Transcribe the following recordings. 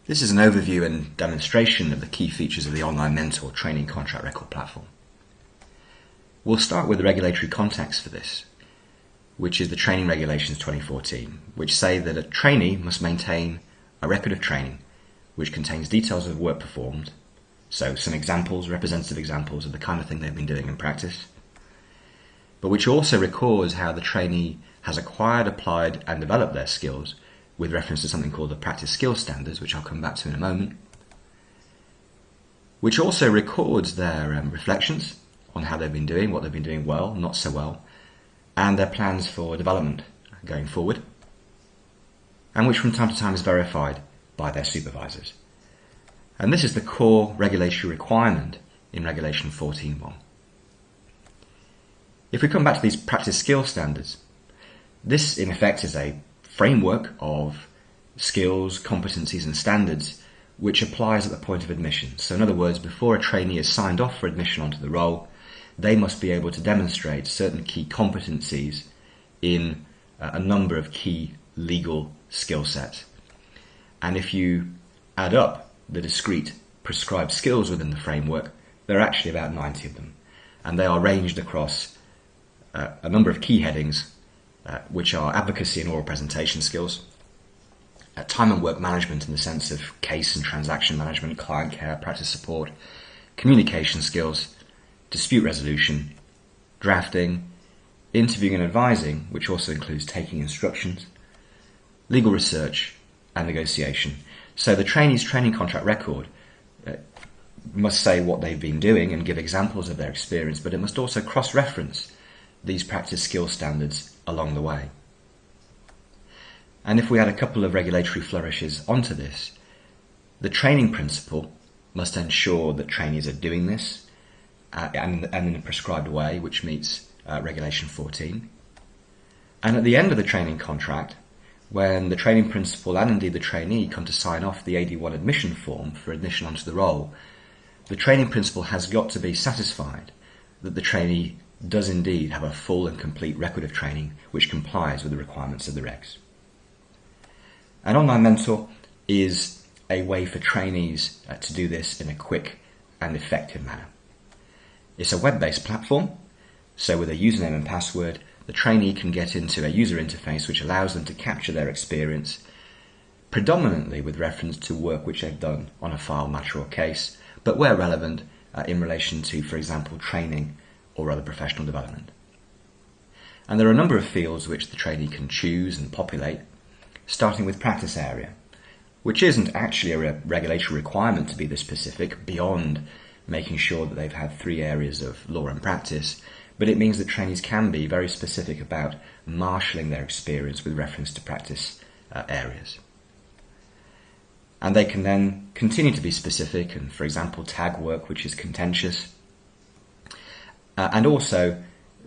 This is an overview and demonstration of the key features of the Online Mentor training contract record platform. We'll start with the regulatory context for this, which is the Training Regulations 2014, which say that a trainee must maintain a record of training which contains details of work performed, so some examples, representative examples of the kind of thing they've been doing in practice, but which also records how the trainee has acquired, applied and developed their skills with reference to something called the practice skills standards, which I'll come back to in a moment, which also records their reflections on how they've been doing, what they've been doing well, not so well, and their plans for development going forward, and which from time to time is verified by their supervisors. And this is the core regulatory requirement in Regulation 14.1. If we come back to these practice skills standards, this in effect is a framework of skills, competencies and standards which applies at the point of admission. So in other words, before a trainee is signed off for admission onto the role, they must be able to demonstrate certain key competencies in a number of key legal skill sets. And if you add up the discrete prescribed skills within the framework, there are actually about 90 of them. And they are ranged across a number of key headings, which are advocacy and oral presentation skills, time and work management in the sense of case and transaction management, client care, practice support, communication skills, dispute resolution, drafting, interviewing and advising, which also includes taking instructions, legal research and negotiation. So the trainee's training contract record must say what they've been doing and give examples of their experience, but it must also cross-reference these practice skill standards along the way. And if we add a couple of regulatory flourishes onto this, the training principal must ensure that trainees are doing this and in a prescribed way, which meets Regulation 14. And at the end of the training contract, when the training principal and indeed the trainee come to sign off the AD1 admission form for admission onto the role, the training principal has got to be satisfied that the trainee does indeed have a full and complete record of training which complies with the requirements of the regs. An Online Mentor is a way for trainees to do this in a quick and effective manner. It's a web-based platform, so with a username and password, the trainee can get into a user interface which allows them to capture their experience, predominantly with reference to work which they've done on a file, matter or case, but where relevant in relation to, for example, training or other professional development. And there are a number of fields which the trainee can choose and populate, starting with practice area, which isn't actually a regulatory requirement to be this specific beyond making sure that they've had 3 areas of law and practice, but it means that trainees can be very specific about marshalling their experience with reference to practice areas. And they can then continue to be specific and, for example, tag work which is contentious, and also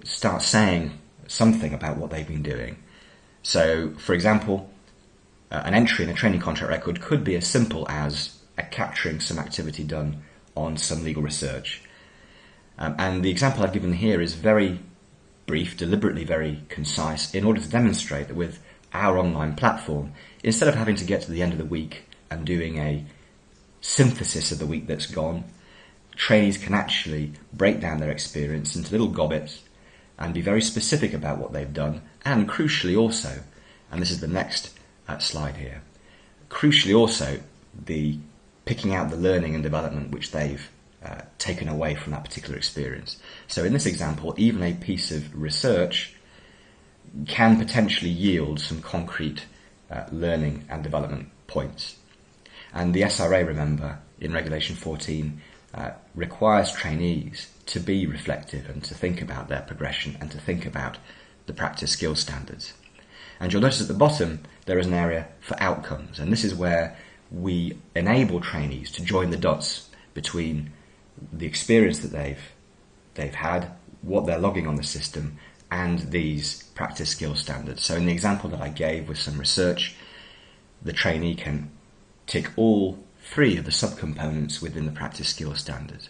start saying something about what they've been doing. So, for example, an entry in a training contract record could be as simple as capturing some activity done on some legal research. And the example I've given here is very brief, deliberately very concise, in order to demonstrate that with our online platform, instead of having to get to the end of the week and doing a synthesis of the week that's gone, trainees can actually break down their experience into little gobbets and be very specific about what they've done, and crucially also, and this is the next slide here, crucially also the picking out the learning and development which they've taken away from that particular experience. So in this example, even a piece of research can potentially yield some concrete learning and development points. And the SRA, remember, in Regulation 14, requires trainees to be reflective and to think about their progression and to think about the practice skills standards. And you'll notice at the bottom there is an area for outcomes, and this is where we enable trainees to join the dots between the experience that they've had, what they're logging on the system, and these practice skills standards. So in the example that I gave with some research, the trainee can tick all 3 of the subcomponents within the practice skills standards.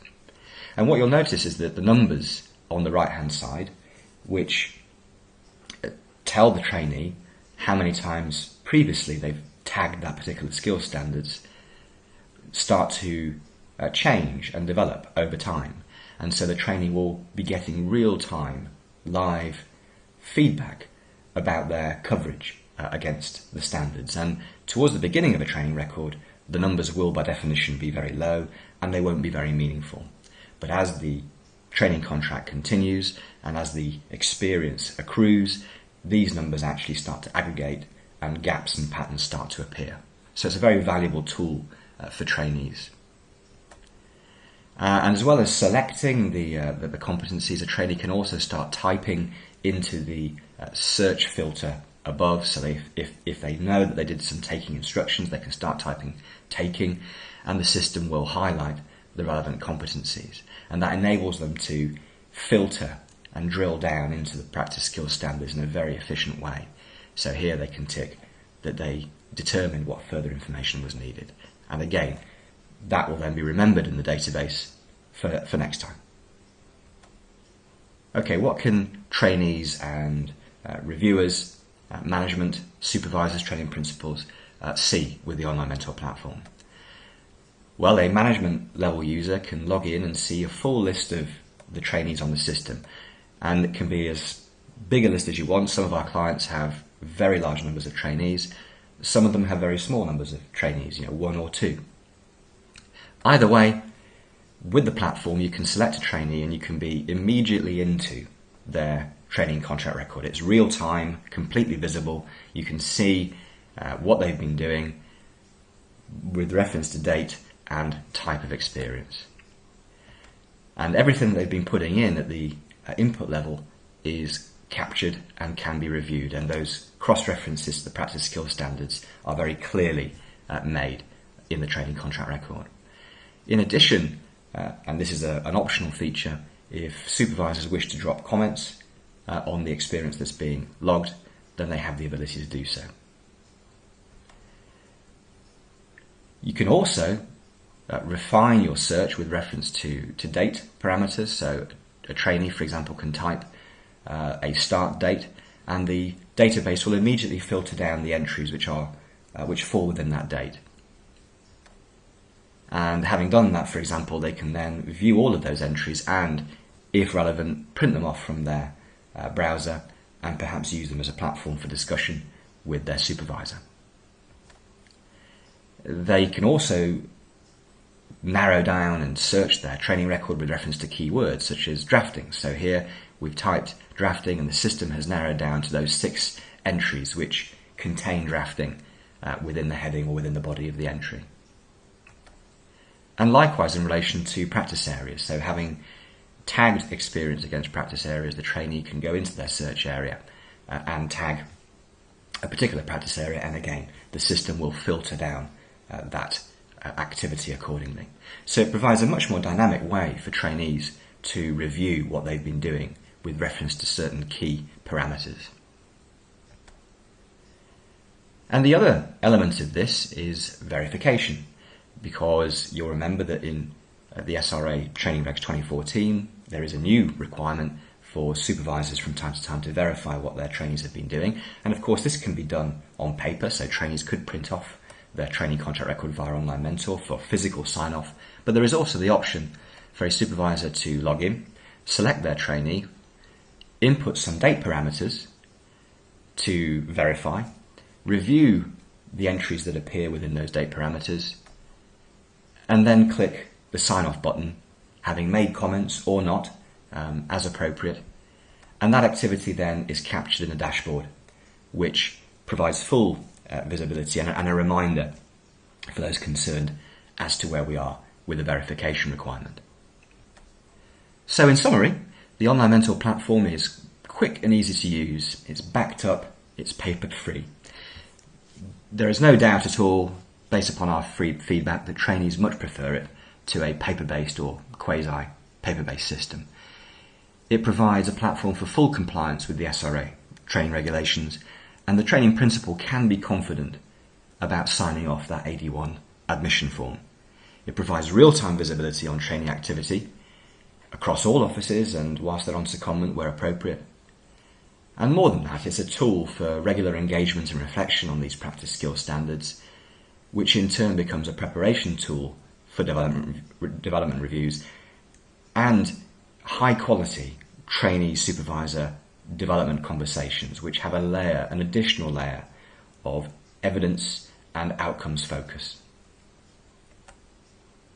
And what you'll notice is that the numbers on the right hand side, which tell the trainee how many times previously they've tagged that particular skill standards, start to change and develop over time. And so the trainee will be getting real-time, live feedback about their coverage against the standards. And towards the beginning of a training record, the numbers will by definition be very low and they won't be very meaningful. But as the training contract continues and as the experience accrues, these numbers actually start to aggregate and gaps and patterns start to appear. So it's a very valuable tool for trainees. And as well as selecting the competencies, a trainee can also start typing into the search filter above. So if they know that they did some taking instructions, they can start typing taking, and the system will highlight the relevant competencies. And that enables them to filter and drill down into the practice skills standards in a very efficient way. So here they can tick that they determined what further information was needed. And again, that will then be remembered in the database for next time. Okay, what can trainees and reviewers, management, supervisors, training principals see with the online mentor platform? Well, a management level user can log in and see a full list of the trainees on the system, and it can be as big a list as you want. Some of our clients have very large numbers of trainees. Some of them have very small numbers of trainees, 1 or 2. Either way, with the platform you can select a trainee and you can be immediately into their training contract record. It's real time, completely visible. You can see what they've been doing with reference to date and type of experience. And everything that they've been putting in at the input level is captured and can be reviewed, and those cross-references to the practice skills standards are very clearly made in the training contract record. In addition, and this is an optional feature, if supervisors wish to drop comments on the experience that's being logged, then they have the ability to do so. You can also refine your search with reference to date parameters. So a trainee, for example, can type a start date, and the database will immediately filter down the entries which fall within that date. And having done that, for example, they can then view all of those entries and, if relevant, print them off from their browser and perhaps use them as a platform for discussion with their supervisor. They can also narrow down and search their training record with reference to keywords such as drafting. So here we've typed drafting and the system has narrowed down to those 6 entries which contain drafting within the heading or within the body of the entry. And likewise in relation to practice areas. So having tagged experience against practice areas, the trainee can go into their search area and tag a particular practice area, and again the system will filter down that activity accordingly. So it provides a much more dynamic way for trainees to review what they've been doing with reference to certain key parameters. And the other element of this is verification, because you'll remember that in the SRA Training Regs 2014 there is a new requirement for supervisors from time to time to verify what their trainees have been doing, and of course this can be done on paper, so trainees could print off their training contract record via Online Mentor for physical sign-off, but there is also the option for a supervisor to log in, select their trainee, input some date parameters to verify, review the entries that appear within those date parameters, and then click the sign-off button, having made comments or not, as appropriate, and that activity then is captured in a dashboard which provides full visibility and a reminder for those concerned as to where we are with the verification requirement. So in summary, the Online Mentor platform is quick and easy to use, it's backed up, it's paper-free. There is no doubt at all, based upon our free feedback, that trainees much prefer it to a paper-based or quasi-paper-based system. It provides a platform for full compliance with the SRA training regulations, and the training principal can be confident about signing off that AD1 admission form. It provides real-time visibility on training activity across all offices and whilst they're on secondment where appropriate. And more than that, it's a tool for regular engagement and reflection on these practice skill standards, which in turn becomes a preparation tool for development reviews, and high quality trainee supervisor development conversations, which have an additional layer of evidence and outcomes focus.